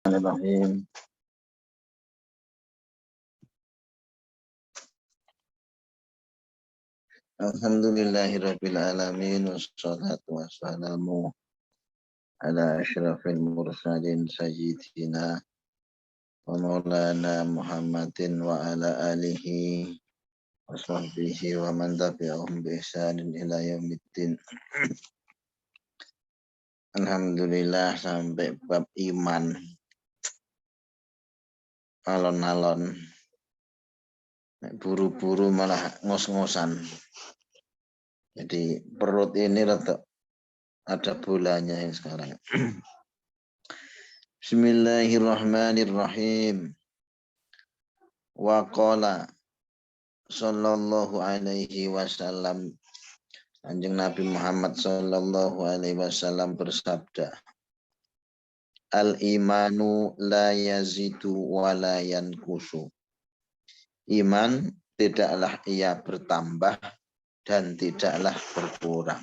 Bismillahirrahmanirrahim. Alhamdulillahirabbil alamin wassalatu wassalamu ala asyrafil mursalin sayyidina wa maulana Muhammadin wa ala alihi wa sahbihi wa man tabi'ahum bi ihsanin ila yaumiddin. Alhamdulillah sampai bab iman. Alon-alon buru-buru malah ngos-ngosan. Jadi perut ini rada ada bolanya yang sekarang. Bismillahirrahmanirrahim. Wa qala sallallahu alaihi wasallam, Kanjeng Nabi Muhammad sallallahu alaihi wasallam bersabda, al-imanu la yazidu wa la yankusu. Iman tidaklah ia bertambah dan tidaklah berkurang.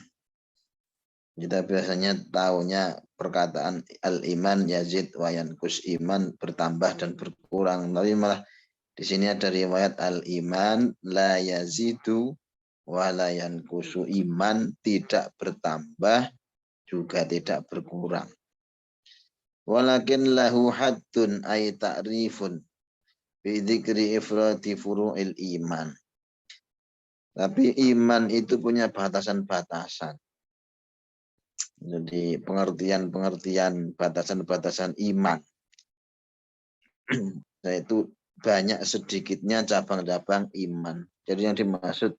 Kita biasanya tahunya perkataan al-iman yazid wa yankus, iman bertambah dan berkurang. Tapi malah di sini ada riwayat al-iman la yazidu wa la yankusu, iman tidak bertambah juga tidak berkurang. Walakin lahu haddun ay ta'rifun bi dzikri ifrati furu'il iman. Tapi iman itu punya batasan-batasan. Jadi pengertian-pengertian batasan-batasan iman. Yaitu banyak sedikitnya cabang-cabang iman. Jadi yang dimaksud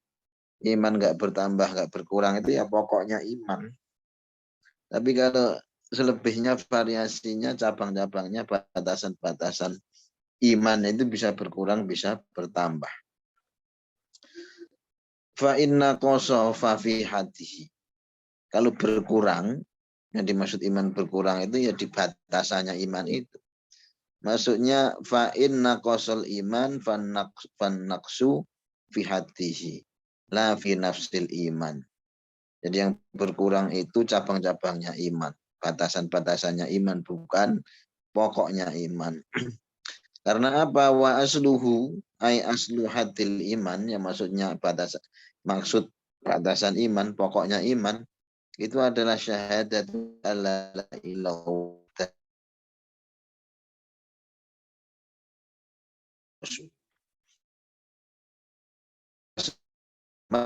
iman nggak bertambah, nggak berkurang itu ya pokoknya iman. Tapi kalau selebihnya variasinya, cabang-cabangnya, batasan-batasan iman itu bisa berkurang, bisa bertambah. Fa inna qasa fa fi hadihi. Kalau berkurang, yang dimaksud iman berkurang itu ya di batasannya iman itu. Maksudnya fa inna qasal iman fan naqsu fi hadihi la fi nafsil iman. Jadi yang berkurang itu cabang-cabangnya iman, batasan-batasannya iman, bukan pokoknya iman. Karena apa? Wa asluhu ay aslu hadil iman, yang maksudnya maksud batasan iman, pokoknya iman itu adalah syahadat alla ilaha illallah,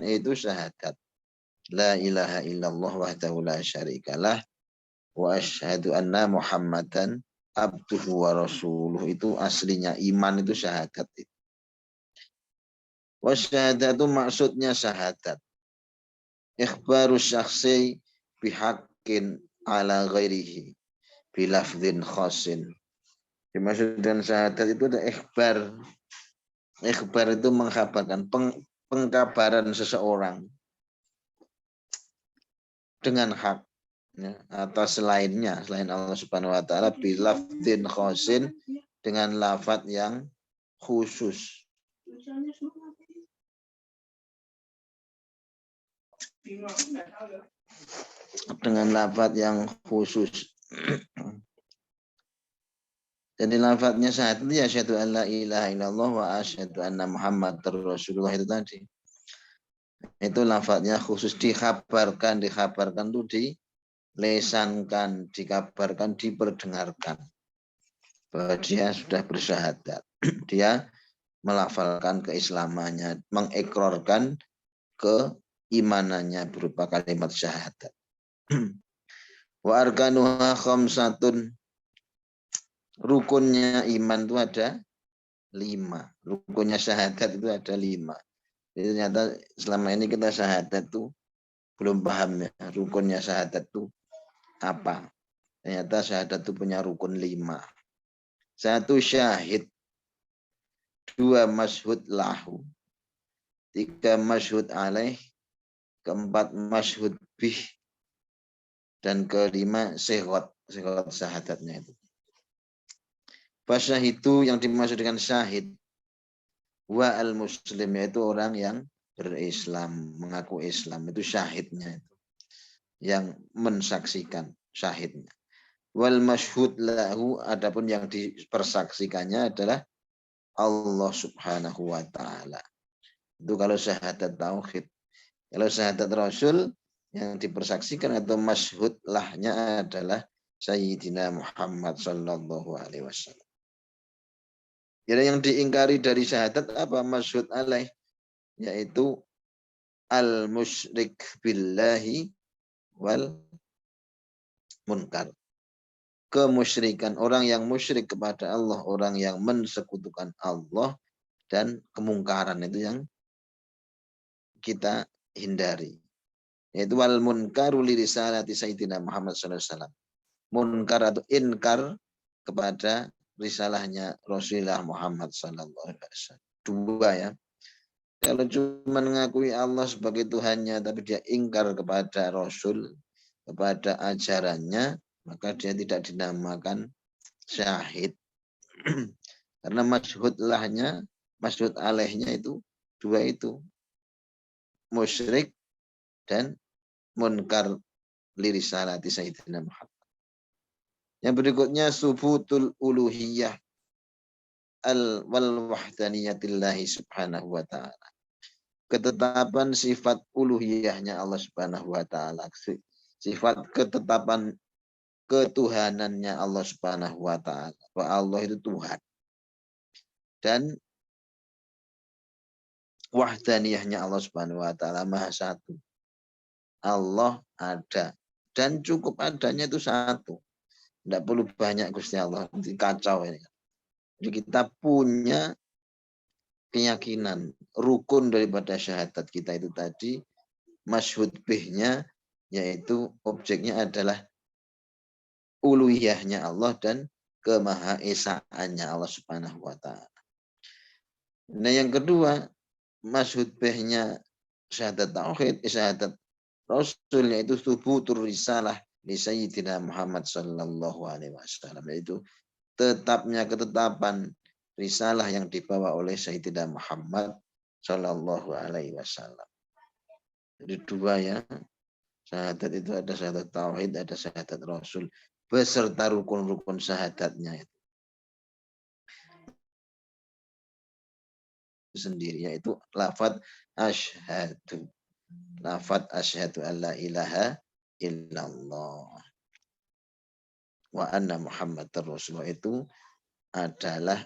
itu syahadat la ilaha illallah wahdahu la syarikalah wa asyhadu anna muhammadan abduhu wa rasuluh. Itu aslinya iman, itu syahadat itu. Wa syahadatu maksudnya syahadat ikhbaru syakhsi bihaqqin ala ghairihi bilafdhin khasin. Dimaksud dengan syahadat itu ada ikhbar. Ikhbar itu mengkhabarkan, pengkabaran seseorang dengan hak, ya, atau selainnya, selain Allah Subhanahu wa taala, bilafdhin khasin, dengan lafaz yang khusus. Dengan lafaz yang khusus. Jadi lafaznya syahadat itu ya asyhadu an la ilaha illallah wa asyhadu anna muhammadar rasulullah, itu tadi. Itu lafaznya khusus, dikhabarkan itu dilesankan, dikabarkan, diperdengarkan bahwa dia sudah bersyahadat. Dia melafalkan keislamannya, mengikrarkan keimanannya berupa kalimat syahadat. Wa arkanuha khamsatun, rukunnya iman itu ada 5. Rukunnya syahadat itu ada 5. Jadi ternyata selama ini kita syahadat itu belum paham ya, rukunnya syahadat itu apa. Ternyata syahadat itu punya rukun 5. 1 syahid, 2 masyhud lahu, 3 masyhud alaih, 4 masyhud bih, dan 5 sighot syahadatnya itu. Fasyahidu, yang dimaksud dengan syahid, wa al-muslim, yaitu orang yang berislam, mengaku Islam, itu syahidnya itu, yang mensaksikan, syahidnya. Wal masyhud lahu, adapun yang dipersaksikannya adalah Allah Subhanahu wa taala. Itu kalau syahadat tauhid. Kalau syahadat Rasul yang dipersaksikan atau masyhud lahnya adalah Sayyidina Muhammad sallallahu alaihi wasallam. Jadi yang diingkari dari syahadat apa? Masyhud alaih, yaitu al musyrik billahi wal munkar. Kemusyrikan, orang yang musyrik kepada Allah, orang yang mensekutukan Allah, dan kemungkaran itu yang kita hindari. Yaitu wal munkaru li risalati Sayyidina Muhammad SAW. Munkar atau inkar kepada risalahnya Rasulullah Muhammad SAW. Dua ya. Kalau cuma mengakui Allah sebagai Tuhannya, tapi dia ingkar kepada Rasul, kepada ajarannya, maka dia tidak dinamakan syahid. Karena masyhud lahnya, masyhud alaihnya itu dua itu. Musyrik dan munkar lirisalati Sayyidina Muhammad. Yang berikutnya subutul uluhiyah wal wahdaniyatillahi subhanahu wa ta'ala. Ketetapan sifat uluhiyahnya Allah subhanahu wa ta'ala. Sifat ketetapan ketuhanannya Allah subhanahu wa ta'ala. Bahwa Allah itu Tuhan. Dan wahdaniyahnya Allah subhanahu wa ta'ala maha satu. Allah ada. Dan cukup adanya itu satu. Tidak perlu banyak Gusti Allah. Nanti kacau ini. Jadi kita punya keyakinan. Rukun daripada syahadat kita itu tadi. Masyhud bihnya. Yaitu objeknya adalah uluhiyahnya Allah dan kemahaesaannya Allah subhanahu wa ta'ala. Nah yang kedua. Masyhud bihnya syahadat tauhid. Syahadat Rasul, yaitu thubutur risalah di Sayyidina Muhammad sallallahu alaihi wasallam, yaitu tetapnya ketetapan risalah yang dibawa oleh Sayyidina Muhammad sallallahu alaihi wasallam. Jadi dua ya. Syahadat itu ada syahadat tauhid, ada syahadat Rasul beserta rukun-rukun syahadatnya itu sendiri, yaitu lafaz asyhadu. Lafaz asyhadu alla ilaha illallah wa anna Muhammadar Rasulullah itu adalah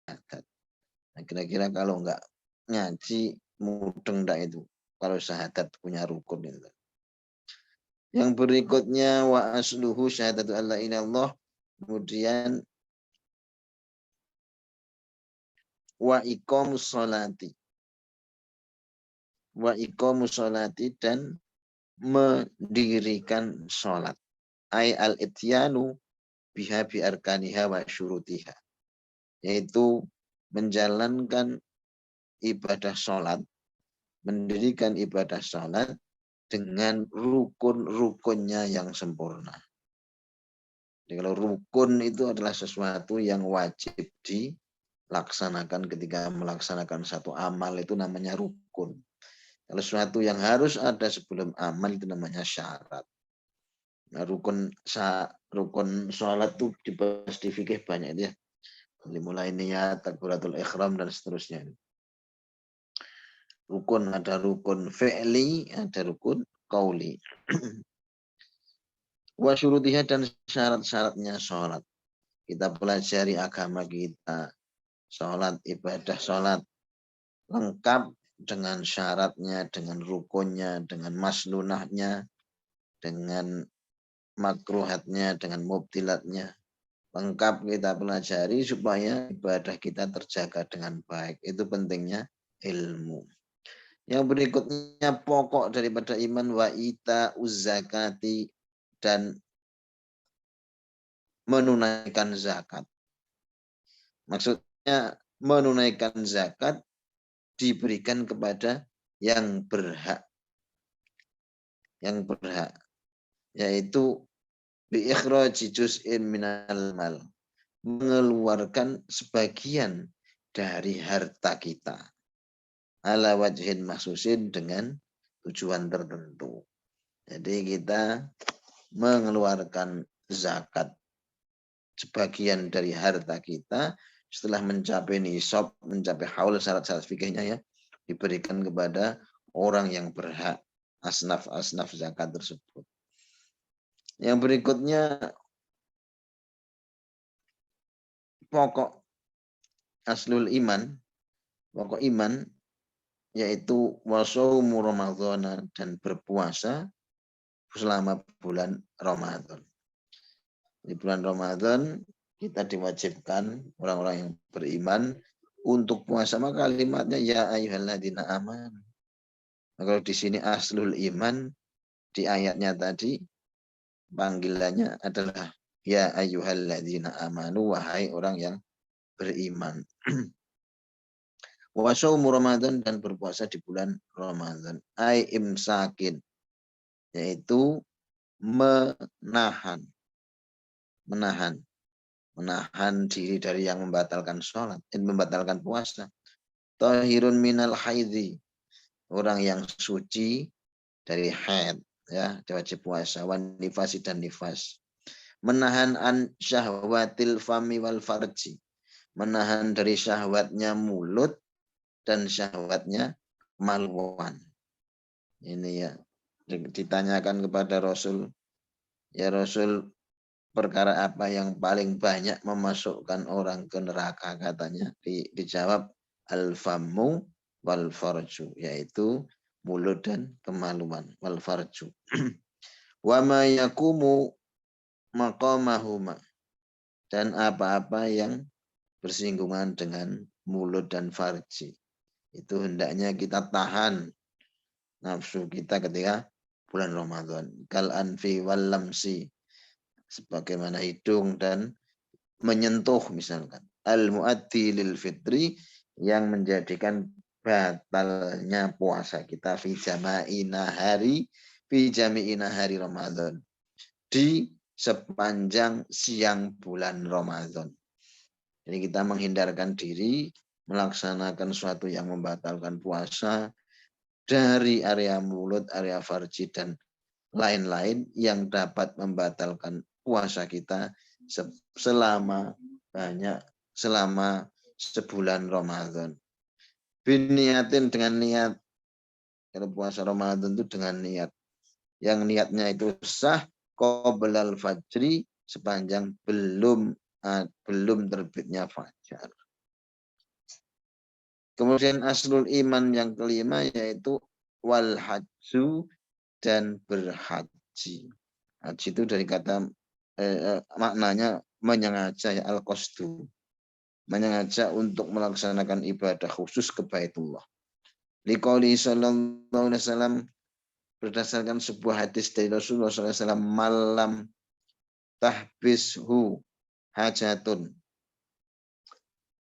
syahadat. Nah, kira-kira kalau enggak ngaji mudeng enggak itu kalau syahadat punya rukun itu. Yang berikutnya wa asluhu syahadatu alla ilallah, kemudian wa iqamus sholati. Wa iqamus sholati, dan mendirikan sholat. Ai al-ityanu biha bi arkaniha wa syurutiha. Yaitu menjalankan ibadah sholat, mendirikan ibadah sholat dengan rukun-rukunnya yang sempurna. Jadi kalau rukun itu adalah sesuatu yang wajib dilaksanakan ketika melaksanakan satu amal, itu namanya rukun. Kalau sesuatu yang harus ada sebelum amal itu namanya syarat. Nah, rukun sholat itu dibahas di fikih banyak itu ya. Mulai niat, takbiratul ihram dan seterusnya. Rukun, ada rukun fi'li, ada rukun qauli. Wa syurutiha, dan syarat-syaratnya sholat. Kita pelajari agama kita. Sholat, ibadah sholat lengkap dengan syaratnya, dengan rukunnya, dengan masnunahnya, dengan makruhatnya, dengan mubtilatnya. Lengkap kita pelajari supaya ibadah kita terjaga dengan baik. Itu pentingnya ilmu. Yang berikutnya pokok daripada iman wa ita uzzakati, dan menunaikan zakat. Maksudnya menunaikan zakat diberikan kepada yang berhak. Yang berhak. Yaitu bi ikhraji juz'in minal mal. Mengeluarkan sebagian dari harta kita. Ala wajhin maksusin, dengan tujuan tertentu. Jadi kita mengeluarkan zakat sebagian dari harta kita setelah mencapai nisab, mencapai haul, syarat-syarat fikihnya ya, diberikan kepada orang yang berhak, asnaf-asnaf zakat tersebut. Yang berikutnya pokok aslul iman, pokok iman yaitu wasaumu Ramadhan, dan berpuasa selama bulan Ramadan. Di bulan Ramadan kita diwajibkan orang-orang yang beriman untuk puasa. Maka kalimatnya ya ayyuhalladzina amanu. Nah, kalau di sini aslul iman, di ayatnya tadi panggilannya adalah ya ayyuhalladzina amanu, wahai orang yang beriman. Wa shaumu Ramadan, dan berpuasa di bulan Ramadan. Ai imsakin, yaitu menahan diri dari yang membatalkan sholat, membatalkan puasa. Tahirun minal haidhi, orang yang suci dari haid, ya, wajib puasa. Wan nifasi, dan nifas. Menahan an syahwatil fami wal farji, menahan dari syahwatnya mulut dan syahwatnya kemaluan. Ini ya, ditanyakan kepada Rasul, ya Rasul, perkara apa yang paling banyak memasukkan orang ke neraka, katanya. Dijawab al-famu wal farju, yaitu mulut dan kemaluan, wal farju. Wa ma yakumu maqamahuma, dan apa-apa yang bersinggungan dengan mulut dan farji. Itu hendaknya kita tahan nafsu kita ketika bulan Ramadan. Kal anfi wal lamsi, sebagaimana hidung dan menyentuh misalkan. Al muaddi lil fitri, yang menjadikan batalnya puasa kita fi jami'ina hari Ramadan, di sepanjang siang bulan Ramadan. Jadi kita menghindarkan diri melaksanakan sesuatu yang membatalkan puasa dari area mulut, area farji, dan lain-lain yang dapat membatalkan puasa kita selama sebulan Ramadan. Biniatin, dengan niat. Kalau puasa Ramadan itu dengan niat. Yang niatnya itu sah qoblal fajri, sepanjang belum terbitnya fajar. Kemudian aslul iman yang kelima yaitu wal hajju, dan berhaji. Haji itu dari kata maknanya menyengaja, ya, al-qasdu, menyengaja untuk melaksanakan ibadah khusus ke Baitullah. Liqauli sallallahu alaihi wasallam, berdasarkan sebuah hadis dari Rasulullah SAW, malam tahbishu hajatun,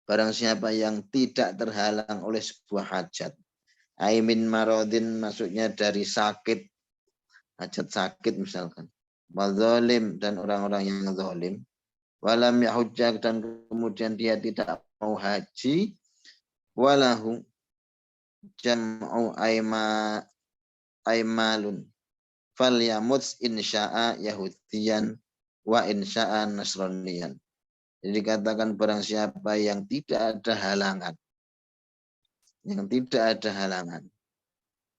barang siapa yang tidak terhalang oleh sebuah hajat, aimin marodin, maksudnya dari sakit, hajat sakit misalkan, wazolim, dan orang-orang yang zalim, walam yahujjah, dan kemudian dia tidak mau haji, walahu jam'u aimalun falyamuts insya'a yahudiyan wa insya'a nasraniyan. Jadi dikatakan barang siapa yang tidak ada halangan,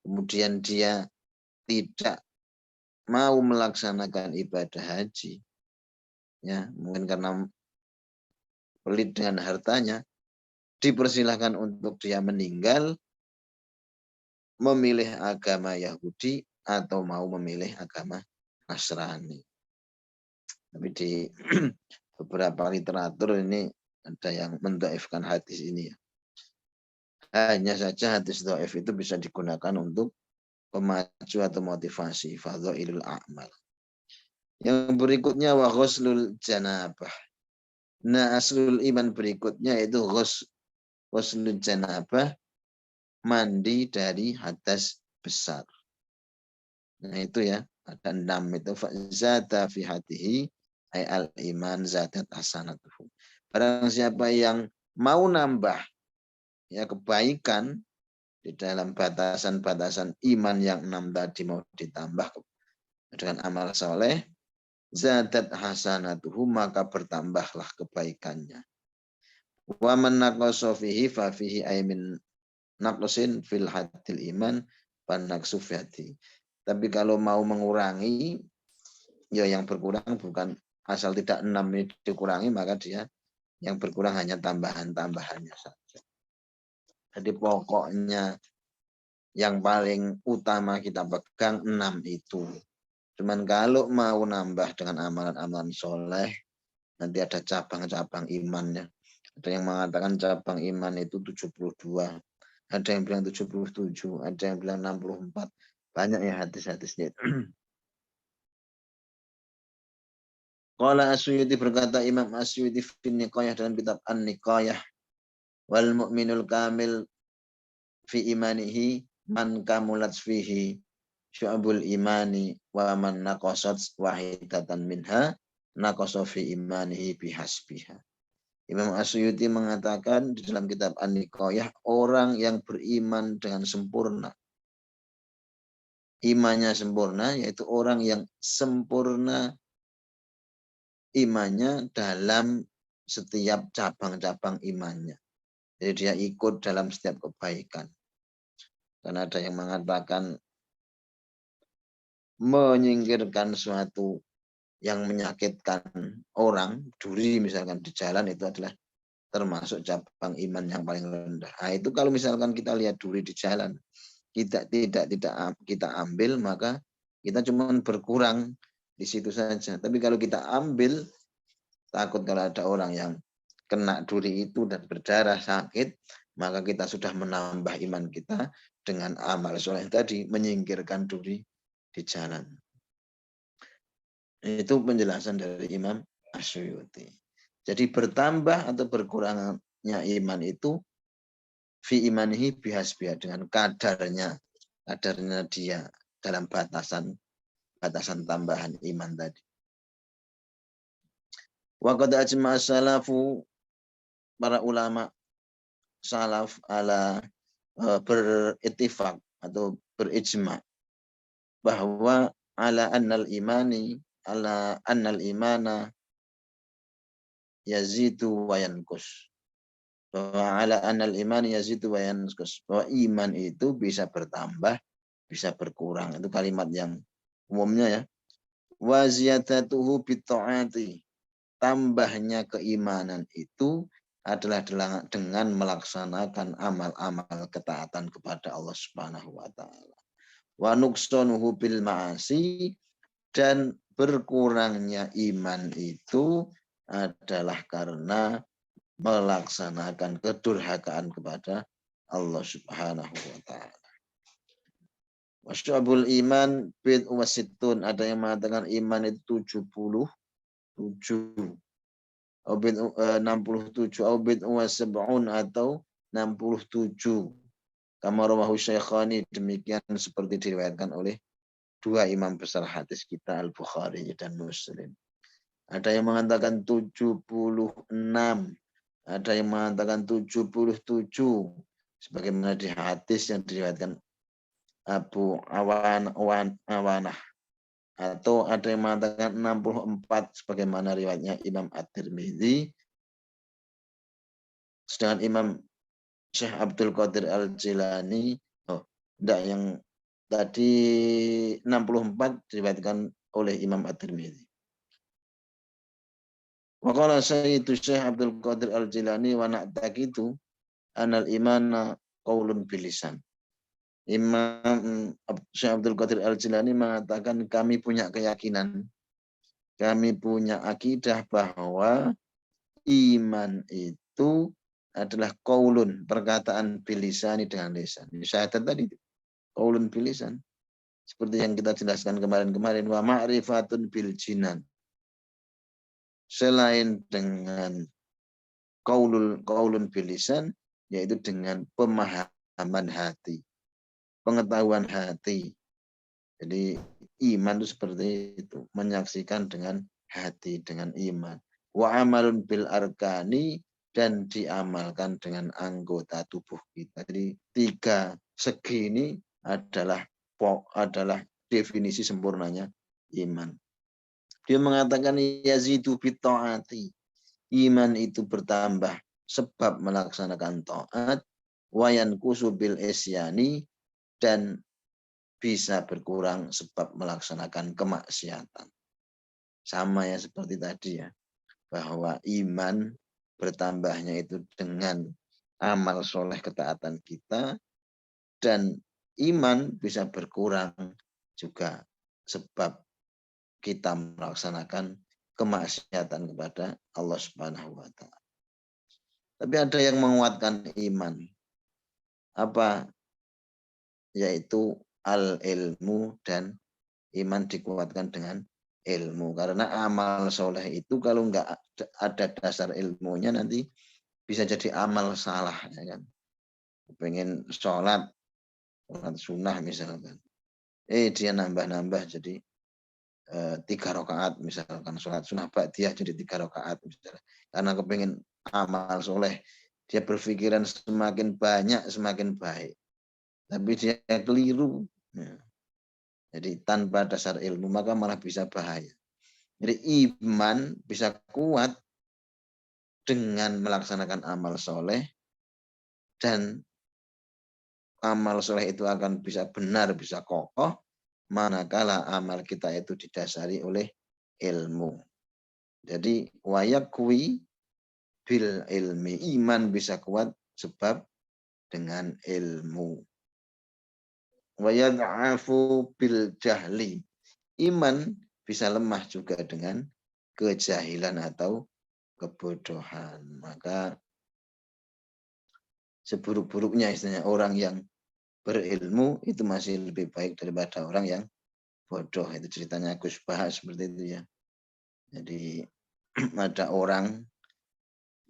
kemudian dia tidak mau melaksanakan ibadah haji, ya mungkin karena pelit dengan hartanya, dipersilahkan untuk dia meninggal memilih agama Yahudi atau mau memilih agama Nasrani. Tapi di beberapa literatur ini ada yang mendhaifkan hadis ini. Hanya saja hadis dhaif itu bisa digunakan untuk pemacu atau motivasi, fadhailul a'mal. Yang berikutnya wa ghuslul janabah. Nah, aslul iman berikutnya itu ghuslul janabah, mandi dari hadas besar. Nah itu ya, ada 6 itu. Zata fi hatihi ay al iman zatat hasanatuhu. Barang siapa yang mau nambah, ya, kebaikan di dalam batasan-batasan iman yang 6 tadi, mau ditambah dengan amal soleh, zadat hasanatuhu, maka bertambahlah kebaikannya. Wa man naqasa fihi fa fihi aymin naqsin fil hadil iman fan naqsu fi. Tapi kalau mau mengurangi, ya yang berkurang bukan asal tidak 6 ini dikurangi, maka dia yang berkurang hanya tambahan-tambahannya saja. Jadi pokoknya yang paling utama kita pegang 6 itu. Cuman kalau mau nambah dengan amalan-amalan soleh, nanti ada cabang-cabang imannya. Ada yang mengatakan cabang iman itu 72. Ada yang bilang 77. Ada yang bilang 64. Banyak ya hadis-hadisnya. Qala Asyuyuti, berkata Imam Asyuyuti fi Niqayah dalam kitab An-Niqayah, wal mu'minul kamil fi imanihi man kamulat fihi syu'abul imani wa man naqasat wahidatan minha naqasa fi imanihi bihasbiha. Imam Asyuyuti mengatakan di dalam kitab An-Niqayah, orang yang beriman dengan sempurna, imannya sempurna, yaitu orang yang sempurna imannya dalam setiap cabang-cabang imannya. Jadi dia ikut dalam setiap kebaikan. Karena ada yang mengatakan menyingkirkan suatu yang menyakitkan orang, duri misalkan di jalan, itu adalah termasuk cabang iman yang paling rendah. Nah, itu kalau misalkan kita lihat duri di jalan, tidak kita ambil, maka kita cuma berkurang di situ saja. Tapi kalau kita ambil, takut kalau ada orang yang kena duri itu dan berdarah sakit, maka kita sudah menambah iman kita dengan amal soleh tadi, menyingkirkan duri di jalan. Itu penjelasan dari Imam Asyuyuti. Jadi bertambah atau berkurangnya iman itu fi imanihi bihasbiha, dengan kadarnya dia dalam batasan tambahan iman tadi. Wa qad ajma'a salafu, para ulama salaf ala berittifaq atau berijma bahwa ala annal imana yazidu wa yanqus. Bahwa ala annal iman yazidu wa yanqus, bahwa iman itu bisa bertambah, bisa berkurang. Itu kalimat yang umumnya ya. Wa ziyadatuhu bitta'ati, tambahnya keimanan itu adalah dengan melaksanakan amal-amal ketaatan kepada Allah Subhanahu wa taala. Wa nuqsanuhu bil ma'asi, dan berkurangnya iman itu adalah karena melaksanakan kedurhakaan kepada Allah Subhanahu wa taala. Wasyabul iman bid wasitun, ada yang mengatakan iman itu 77. 67 au bid'un wa sab'un, atau 67. Kama rawahu Syaikhan, demikian seperti diriwayatkan oleh dua imam besar hadis kita, Al-Bukhari dan Muslim. Ada yang mengatakan 76, ada yang mengatakan 77, sebagaimana di hadis yang diriwayatkan Abu Awanah. Atau ada yang mengatakan 64, sebagaimana riwayatnya Imam At-Tirmidzi. Sedangkan Imam Syekh Abdul Qadir Al-Jilani, yang tadi 64 diriwayatkan oleh Imam At-Tirmidzi. Wa qala Sayyidu Syekh Abdul Qadir Al-Jilani wa na'taqidu anal imana qaulun bilisan. Imam Syekh Abdul Qadir Al-Jilani mengatakan, kami punya keyakinan, kami punya akidah bahwa iman itu adalah qaulun, perkataan bilisani, dengan lisan. Syahadat tadi, qaulun bilisan. Seperti yang kita jelaskan kemarin-kemarin, wa ma'rifatun bil jinan. Selain dengan qaulun bilisan, yaitu dengan pemahaman hati, pengetahuan hati. Jadi iman itu seperti itu, menyaksikan dengan hati, dengan iman. Wa amalun bil arkani, dan diamalkan dengan anggota tubuh kita. Jadi 3 segi ini adalah definisi sempurnanya iman. Dia mengatakan yazidu bitta'ati. Iman itu bertambah sebab melaksanakan taat, wayan kusubil isyani, dan bisa berkurang sebab melaksanakan kemaksiatan. Sama ya seperti tadi ya, bahwa iman bertambahnya itu dengan amal soleh ketaatan kita, dan iman bisa berkurang juga sebab kita melaksanakan kemaksiatan kepada Allah Subhanahu wa taala. Tapi ada yang menguatkan iman. Apa? Yaitu al-ilmu, dan iman dikuatkan dengan ilmu. Karena amal soleh itu kalau nggak ada dasar ilmunya nanti bisa jadi amal salah. Ya kan? Pengen sholat sunnah misalkan. Dia nambah-nambah jadi 3 rakaat misalkan, sholat sunnah ba'diyah jadi 3 rakaat misalkan. Karena kepengen amal soleh, dia berpikiran semakin banyak semakin baik, tapi dia keliru. Jadi tanpa dasar ilmu maka malah bisa bahaya. Jadi iman bisa kuat dengan melaksanakan amal soleh, dan amal soleh itu akan bisa benar, bisa kokoh manakala amal kita itu didasari oleh ilmu. Jadi wayakwi bil ilmi, iman bisa kuat sebab dengan ilmu. Wayad'afu bil jahli, iman bisa lemah juga dengan kejahilan atau kebodohan. Maka seburuk-buruknya istilahnya orang yang berilmu itu masih lebih baik daripada orang yang bodoh. Itu ceritanya Gus bahas seperti itu ya. Jadi ada orang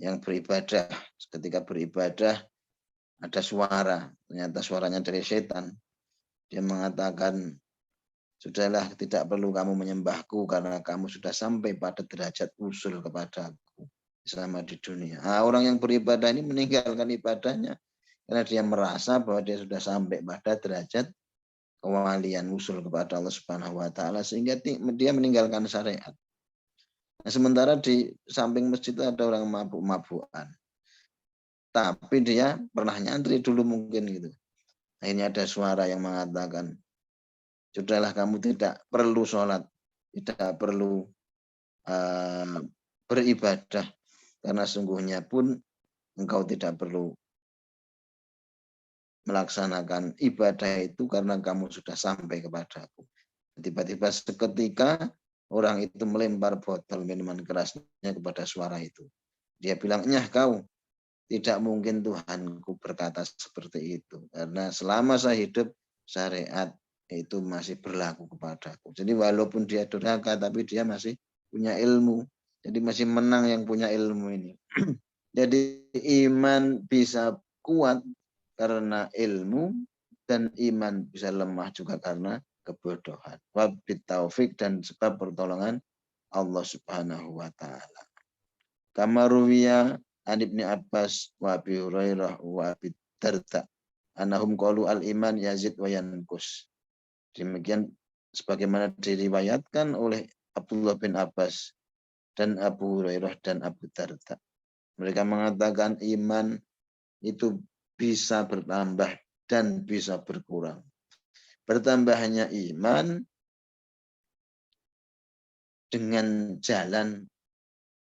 yang beribadah, ketika beribadah ada suara, ternyata suaranya dari setan. Dia mengatakan, sudahlah, tidak perlu kamu menyembahku karena kamu sudah sampai pada derajat usul kepadaku selama di dunia. Nah, orang yang beribadah ini meninggalkan ibadahnya karena dia merasa bahwa dia sudah sampai pada derajat kewalian usul kepada Allah Subhanahu wa taala, sehingga dia meninggalkan syariat. Nah, sementara di samping masjid itu ada orang mabuk-mabukan. Tapi dia pernah nyantri dulu mungkin gitu. Akhirnya ada suara yang mengatakan, sudahlah kamu tidak perlu sholat, tidak perlu beribadah, karena sungguhnya pun engkau tidak perlu melaksanakan ibadah itu karena kamu sudah sampai kepadaku. Tiba-tiba seketika orang itu melempar botol minuman kerasnya kepada suara itu. Dia bilang, nyah kau, tidak mungkin Tuhanku berkata seperti itu. Karena selama saya hidup, syariat itu masih berlaku kepadaku. Jadi walaupun dia durhaka, tapi dia masih punya ilmu. Jadi masih menang yang punya ilmu ini. Jadi iman bisa kuat karena ilmu, dan iman bisa lemah juga karena kebodohan. Wabit taufik, dan sebab pertolongan Allah Subhanahu wa taala. Kamaruwiya an Ibni Abbas wa Abi Hurairah wa Abi Darda anahum qalu al iman yazid wa yanqus. Demikian sebagaimana diriwayatkan oleh Abdullah bin Abbas dan Abu Hurairah dan Abu Darda. Mereka mengatakan iman itu bisa bertambah dan bisa berkurang. Bertambahnya iman dengan jalan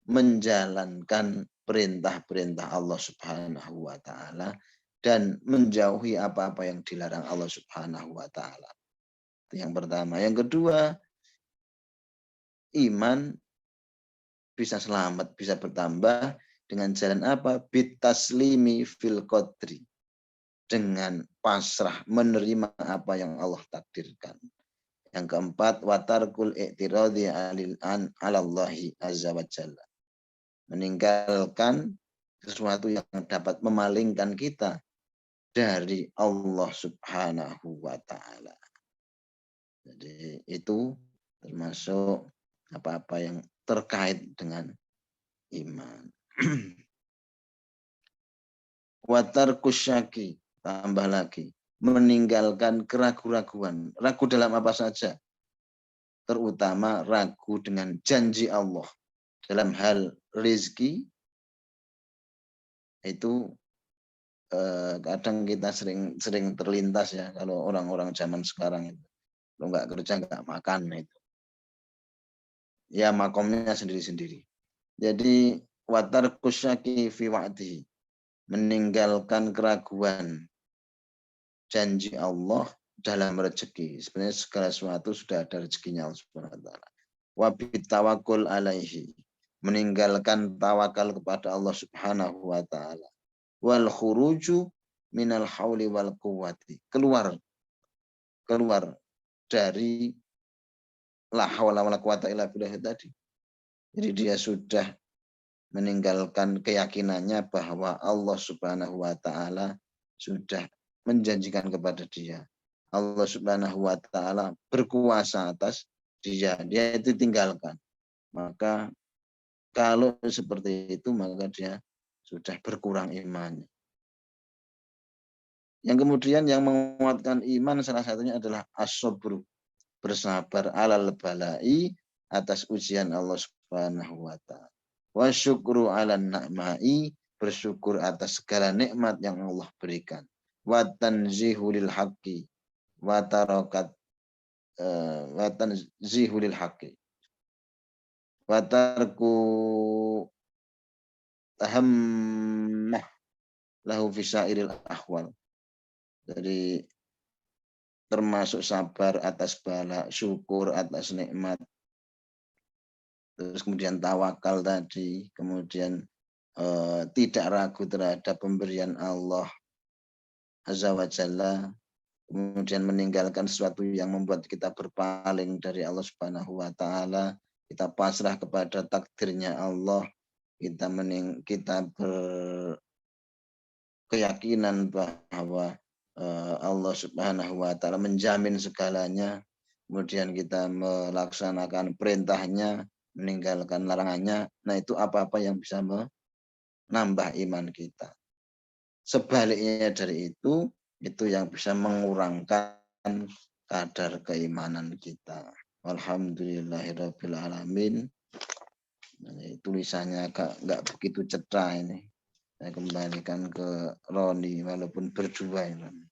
menjalankan perintah-perintah Allah Subhanahu wa taala dan menjauhi apa-apa yang dilarang Allah Subhanahu wa taala. Itu yang pertama. Yang kedua, iman bisa selamat, bisa bertambah dengan jalan apa? Bitaslimi fil qadri. Dengan pasrah menerima apa yang Allah takdirkan. Yang keempat, watarkul i'tiradhi alallahi azza wa jalla. Meninggalkan sesuatu yang dapat memalingkan kita dari Allah Subhanahu wa taala. Jadi itu termasuk apa-apa yang terkait dengan iman. Watar kusyaki, tambah lagi, meninggalkan keraguan-raguan. Ragu dalam apa saja. terutama ragu dengan janji Allah dalam hal rezeki itu kadang kita sering terlintas ya kalau orang-orang zaman sekarang itu kalau nggak kerja nggak makan itu ya makomnya sendiri-sendiri. Jadi watar kusyaki fi wa'dihi, meninggalkan keraguan janji Allah dalam rezeki. Sebenarnya segala sesuatu sudah ada rezekinya Allah Subhanahu wa taala. Wa bitawakul alaihi, meninggalkan tawakal kepada Allah Subhanahu wa taala. Wal khuruju minal hauli wal quwwati, keluar dari la haula wala quwata illa billah tadi. Jadi dia sudah meninggalkan keyakinannya bahwa Allah Subhanahu wa taala sudah menjanjikan kepada dia. Allah Subhanahu wa taala berkuasa atas dia. Dia itu tinggalkan. Maka kalau seperti itu maka dia sudah berkurang imannya. Yang kemudian yang menguatkan iman salah satunya adalah as-sabru, bersabar alal balai, atas ujian Allah Subhanahu wa taala. Wa syukru 'alan na'mai, bersyukur atas segala nikmat yang Allah berikan. Wa tanzihu lil haqqi wa tarakat wa tanzihu lil haqqi wa tarku tahammah lahu fi sa'iril ahwal. Jadi termasuk sabar atas bala, syukur atas nikmat, terus kemudian tawakal tadi, kemudian tidak ragu terhadap pemberian Allah Azza wa Jalla, kemudian meninggalkan sesuatu yang membuat kita berpaling dari Allah Subhanahu wa taala, kita pasrah kepada takdirnya Allah, kita berkeyakinan bahwa Allah Subhanahu wa taala menjamin segalanya, kemudian kita melaksanakan perintahnya, meninggalkan larangannya. Nah, itu apa-apa yang bisa menambah iman kita. Sebaliknya dari itu yang bisa mengurangkan kadar keimanan kita. Alhamdulillahirabbil alamin. Tulisannya nggak begitu cetha ini. Saya kembalikan ke Roni walaupun berdua ini.